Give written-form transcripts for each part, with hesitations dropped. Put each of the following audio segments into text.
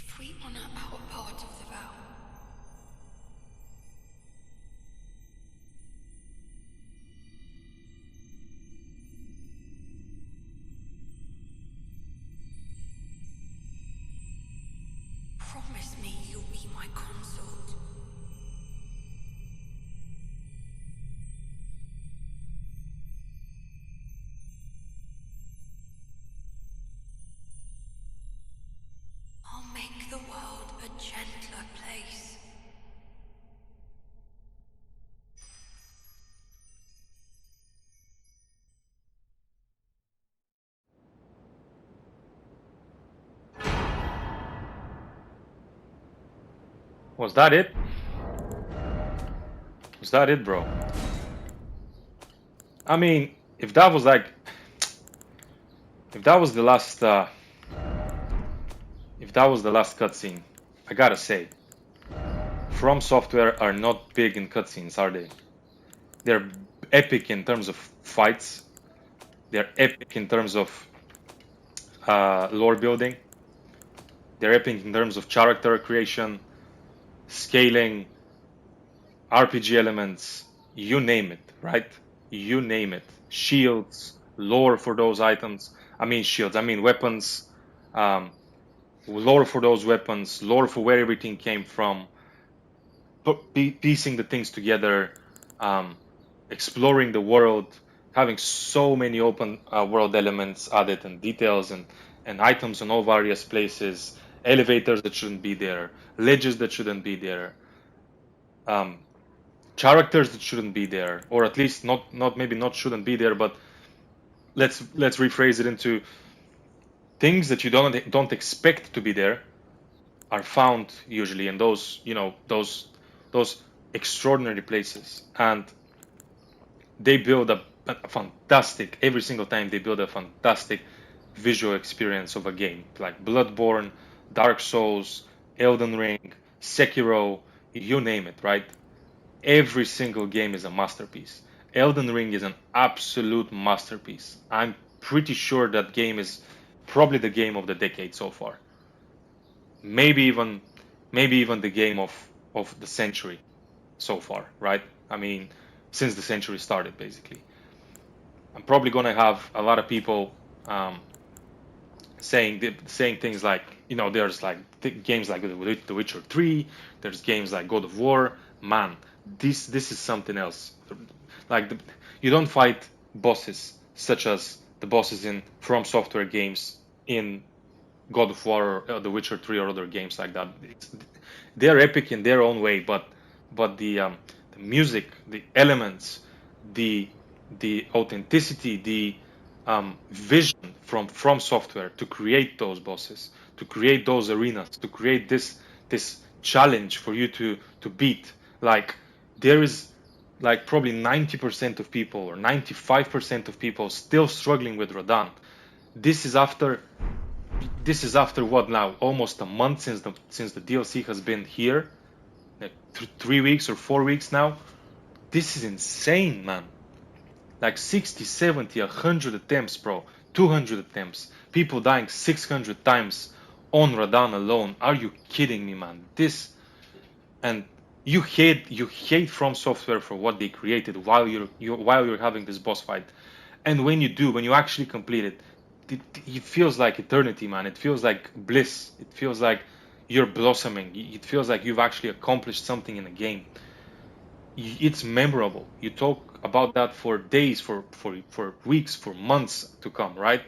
If we honor our part of the vow, promise me you'll be my consort. I'll make the world a gentler place. Was that it? Was that it, bro? I mean, if that was like, if that was the last, if that was the last cutscene, I gotta say, FromSoftware are not big in cutscenes, are they? They're epic in terms of fights. They're epic in terms of lore building. They're epic in terms of character creation, scaling, RPG elements, you name it, right? You name it. Shields, lore for those items. I mean shields, I mean weapons. Um, lore for those weapons, lore for where everything came from, piecing the things together, um, exploring the world, having so many open world elements added and details and items in all various places, elevators that shouldn't be there, ledges that shouldn't be there, um, characters that shouldn't be there, or at least not maybe not shouldn't be there, but let's rephrase it into things that you don't expect to be there are found usually in those those extraordinary places, and they build a fantastic every single time they build a fantastic visual experience of a game like Bloodborne, Dark Souls, Elden Ring, Sekiro, you name it, right? Every single game is a masterpiece. Elden Ring is an absolute masterpiece. I'm pretty sure that game is probably the game of the decade so far. Maybe even the game of the century so far, right? I mean, since the century started, basically. I'm probably gonna have a lot of people saying things like, there's like games like The Witcher 3, there's games like God of War. Man, this is something else. Like you don't fight bosses such as the bosses in From Software games in God of War or The Witcher 3 or other games like that. They're epic in their own way, but the music, the elements, the authenticity, the vision from software to create those bosses, to create those arenas, to create this challenge for you to beat. Like there is like probably 90% of people or 95% of people still struggling with Radahn. This is after what now? Almost a month since the DLC has been here. Like 3 weeks or 4 weeks now. This is insane, man. Like 60, 70, 100 attempts, bro. 200 attempts. People dying 600 times on Radahn alone. Are you kidding me, man? This and you hate From Software for what they created while you're having this boss fight. And when you actually complete it feels like eternity, man. It feels like bliss. It feels like you're blossoming. It feels like you've actually accomplished something in a game. It's memorable. You talk about that for days, for weeks, for months to come, right?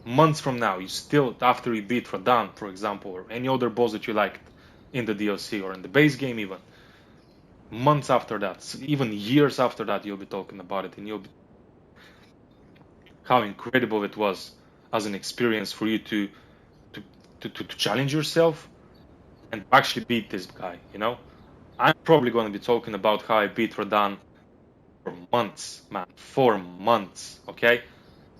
Months from now, you still, after you beat Radahn, for example, or any other boss that you liked in the DLC or in the base game, even months after that, even years after that, you'll be talking about it, and you'll be how incredible it was as an experience for you to challenge yourself and actually beat this guy. I'm probably going to be talking about how I beat Radahn for months, man, for months. Okay,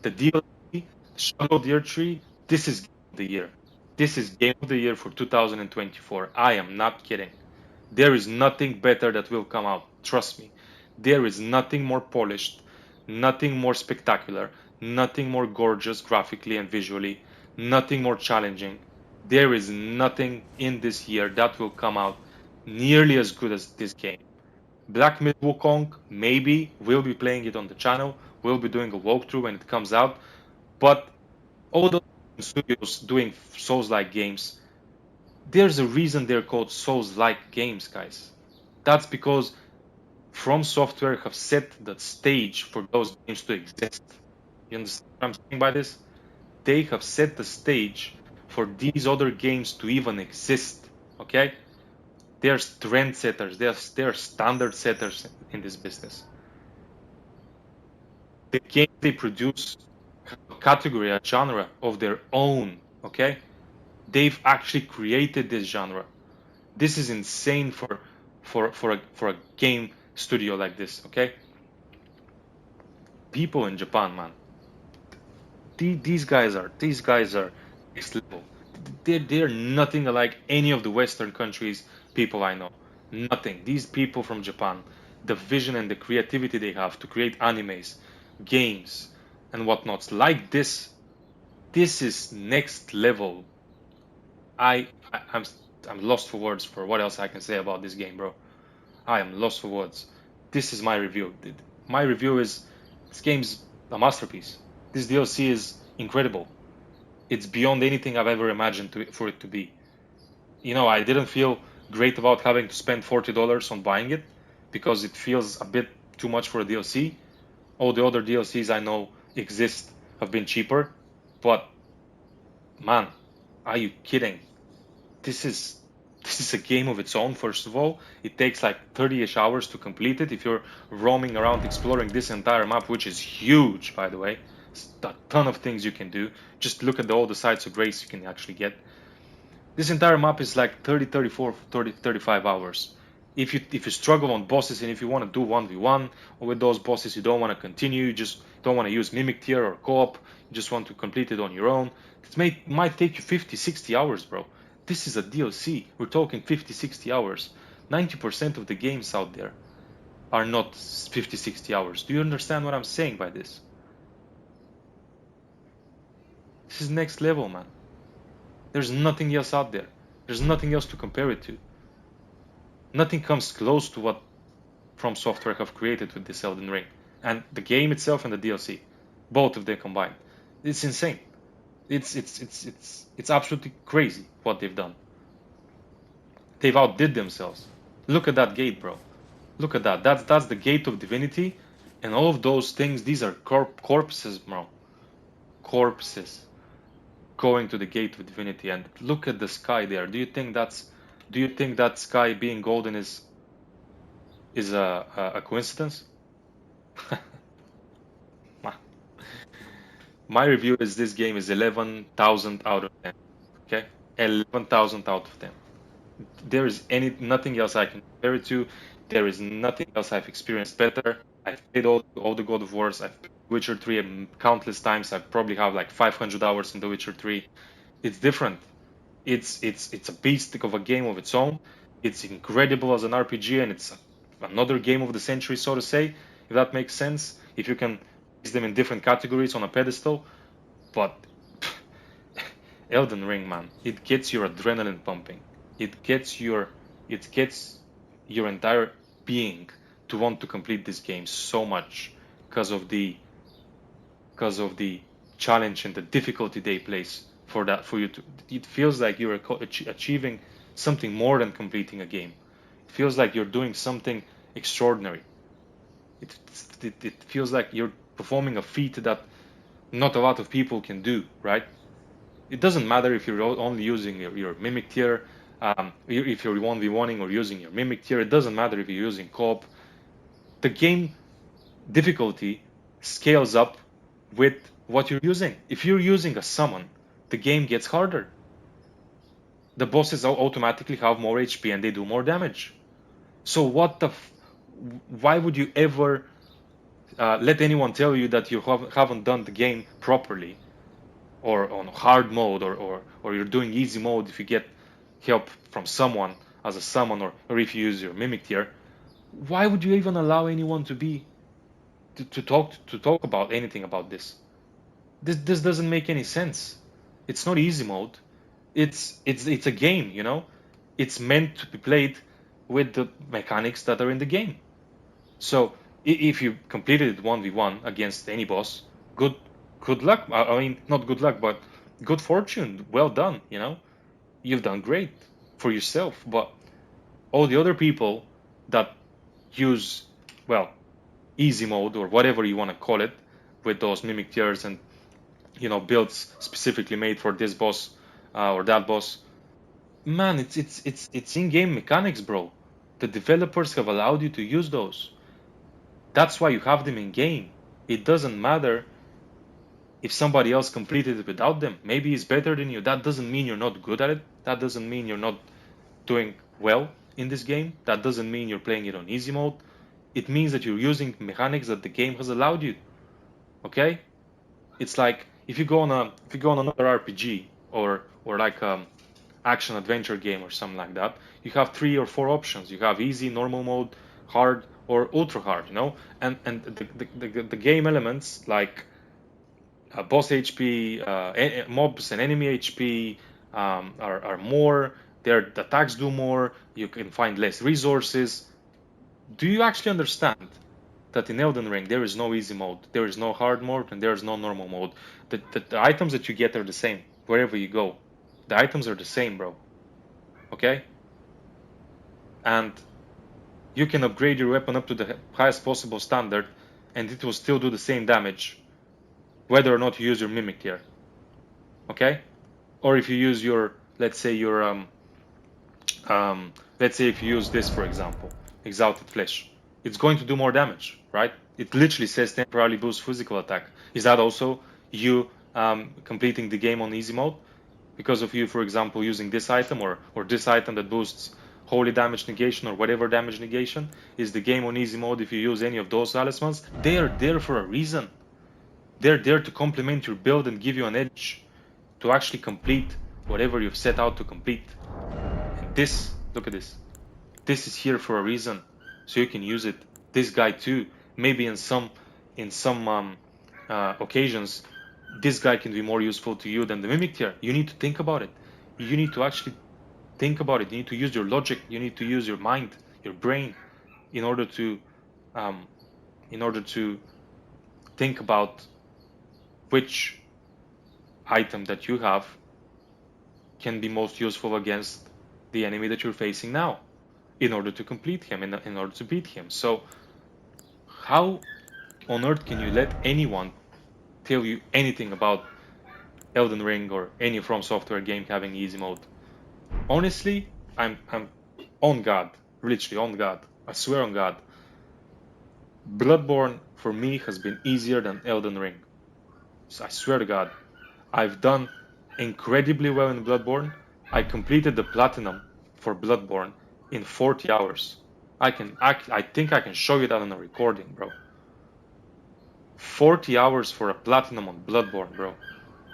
the DLC, Shadow of the Erdtree, this is game of the year. This is game of the year for 2024. I am not kidding. There is nothing better that will come out. Trust me. There is nothing more polished, nothing more spectacular, nothing more gorgeous graphically and visually, nothing more challenging There is nothing in this year that will come out nearly as good as this game. Black Myth Wukong, maybe we'll be playing it on the channel. We'll be doing a walkthrough when it comes out. But all those studios doing Souls-like games, there's a reason they're called Souls-like games, guys. That's because FromSoftware have set the stage for those games to exist. You understand what I'm saying by this? They have set the stage for these other games to even exist. Okay? They're trendsetters, they're standard setters in this business. The games they produce have a category, a genre of their own. Okay? They've actually created this genre. This is insane for a game studio like this. Okay? People in Japan, man, these guys are next level. They're nothing like any of the Western countries people I know. Nothing. These people from Japan, the vision and the creativity they have to create animes, games, and whatnots like this is next level. I'm lost for words for what else I can say about this game, bro. I am lost for words. This is my review. My review is this game's a masterpiece. This DLC is incredible. It's beyond anything I've ever imagined for it to be. You know, I didn't feel great about having to spend $40 on buying it because it feels a bit too much for a DLC. All the other DLCs I know exist have been cheaper, but man, are you kidding? This is a game of its own. First of all, it takes like 30ish hours to complete it if you're roaming around exploring this entire map, which is huge, by the way. It's a ton of things you can do. Just look at all the sites of grace you can actually get. This entire map is like 30, 34, 30, 35 hours. If you struggle on bosses and if you want to do 1v1 or with those bosses, you don't want to continue, you just don't want to use mimic tier or co-op, you just want to complete it on your own, it might take you 50, 60 hours, bro. This is a DLC. We're talking 50, 60 hours. 90% of the games out there are not 50, 60 hours. Do you understand what I'm saying by this? This is next level, man. There's nothing else out there. There's nothing else to compare it to. Nothing comes close to what FromSoftware have created with this Elden Ring. And the game itself and the DLC. Both of them combined. It's insane. It's absolutely crazy what they've done. They've outdid themselves. Look at that gate, bro. Look at that. That's the gate of divinity, and all of those things. These are corpses, bro. Corpses going to the gate of divinity. And look at the sky there. Do you think that sky being golden is a coincidence? My review is this game is 11,000 out of 10. Okay, 11,000 out of 10. There is nothing else I can compare it to. There is nothing else I've experienced better. I've played all the God of Wars. I've played Witcher 3 countless times. I probably have like 500 hours in The Witcher 3. It's different. It's a beast of a game of its own. It's incredible as an RPG, and it's another game of the century, so to say, if that makes sense. If you can place them in different categories on a pedestal, but Elden Ring, man, it gets your adrenaline pumping. It gets your entire being to want to complete this game so much because of the challenge and the difficulty they place for you to. It feels like you're achieving something more than completing a game. It feels like you're doing something extraordinary. It feels like you're performing a feat that not a lot of people can do, right? It doesn't matter if you're only using your mimic tier, if you're 1v1ing or using your mimic tier. It doesn't matter if you're using co-op. The game difficulty scales up with what you're using. If you're using a summon, the game gets harder. The bosses automatically have more HP and they do more damage. So why would you ever let anyone tell you that you haven't done the game properly, or on hard mode, or you're doing easy mode if you get help from someone as a summon, or if you use your mimic tier? Why would you even allow anyone to talk about anything about this? This doesn't make any sense. It's not easy mode. It's a game, you know. It's meant to be played with the mechanics that are in the game. So if you completed it 1v1 against any boss, good luck. I mean, not good luck, but good fortune. Well done, you know. You've done great for yourself. But all the other people that use, well, easy mode or whatever you want to call it, with those mimic tiers and, you know, builds specifically made for this boss or that boss, man, it's in-game mechanics, bro. The developers have allowed you to use those. That's why you have them in game. It doesn't matter if somebody else completed it without them. Maybe he's better than you. That doesn't mean you're not good at it. That doesn't mean you're not doing well in this game. That doesn't mean you're playing it on easy mode. It means that you're using mechanics that the game has allowed you. Okay? It's like if you go on another RPG or like action adventure game or something like that, you have 3 or 4 options. You have easy, normal mode, hard, or ultra hard, you know. And the game elements like boss HP, mobs and enemy HP are more. Their attacks do more. You can find less resources. Do you actually understand that in Elden Ring there is no easy mode, there is no hard mode, and there is no normal mode? The items that you get are the same wherever you go. The items are the same, bro. Okay? And you can upgrade your weapon up to the highest possible standard, and it will still do the same damage, whether or not you use your mimic tier. Okay? Or if you use your, let's say if you use this, for example, Exalted Flesh, it's going to do more damage, right? It literally says temporarily boost physical attack. Is that also you completing the game on easy mode? Because of you, for example, using this item or this item that boosts holy damage negation or whatever damage negation? Is the game on easy mode if you use any of those talismans? They are there for a reason. They're there to complement your build and give you an edge to actually complete whatever you've set out to complete. And this, look at this. This is here for a reason, so you can use it. This guy too. Maybe in some occasions, this guy can be more useful to you than the mimic tier. You need to think about it. You need to actually think about it. You need to use your logic. You need to use your mind, your brain, in order to think about which item that you have can be most useful against the enemy that you're facing now, in order to complete him, in order to beat him. So how on earth can you let anyone tell you anything about Elden Ring or any FromSoftware game having easy mode? Honestly, I'm on God, literally on God. I swear on God. Bloodborne for me has been easier than Elden Ring. So I swear to God, I've done incredibly well in Bloodborne. I completed the platinum for Bloodborne in 40 hours. I think I can show you that on a recording, bro. 40 hours for a platinum on Bloodborne, bro.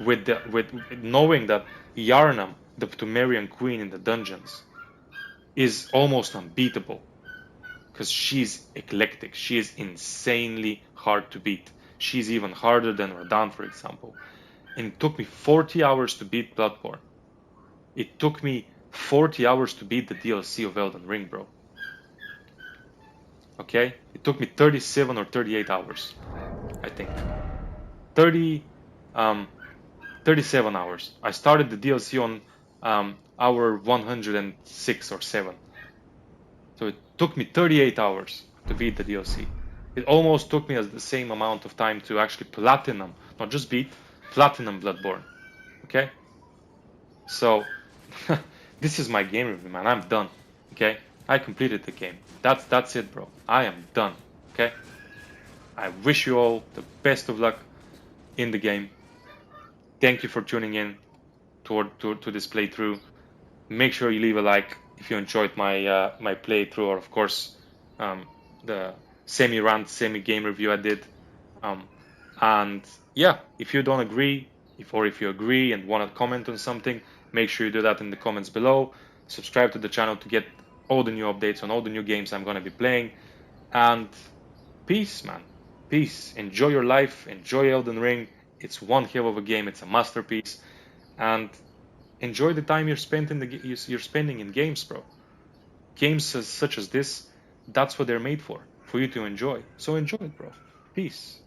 With knowing that Yarnam, the Pthumerian queen in the dungeons, is almost unbeatable. Because she's eclectic. She is insanely hard to beat. She's even harder than Radahn, for example. And it took me 40 hours to beat Bloodborne. It took me 40 hours to beat the DLC of Elden Ring, bro. Okay? It took me 37 or 38 hours, I think. 37 hours. I started the DLC on hour 106 or 7. So it took me 38 hours to beat the DLC. It almost took me the same amount of time to actually platinum, not just beat, platinum Bloodborne. Okay? So, this is my game review, man. I'm done. Okay? I completed the game. That's it, bro. I am done. Okay? I wish you all the best of luck in the game. Thank you for tuning in to this playthrough. Make sure you leave a like if you enjoyed my my playthrough, or of course the semi-rant, semi-game review I did. And yeah, if you don't agree, if you agree and want to comment on something, make sure you do that in the comments below. Subscribe to the channel to get all the new updates on all the new games I'm going to be playing. And peace, man. Peace. Enjoy your life. Enjoy Elden Ring. It's one hell of a game. It's a masterpiece. And Enjoy the time you're spending in games, bro. Games such as this, that's what they're made for you to enjoy. So enjoy it, bro. Peace.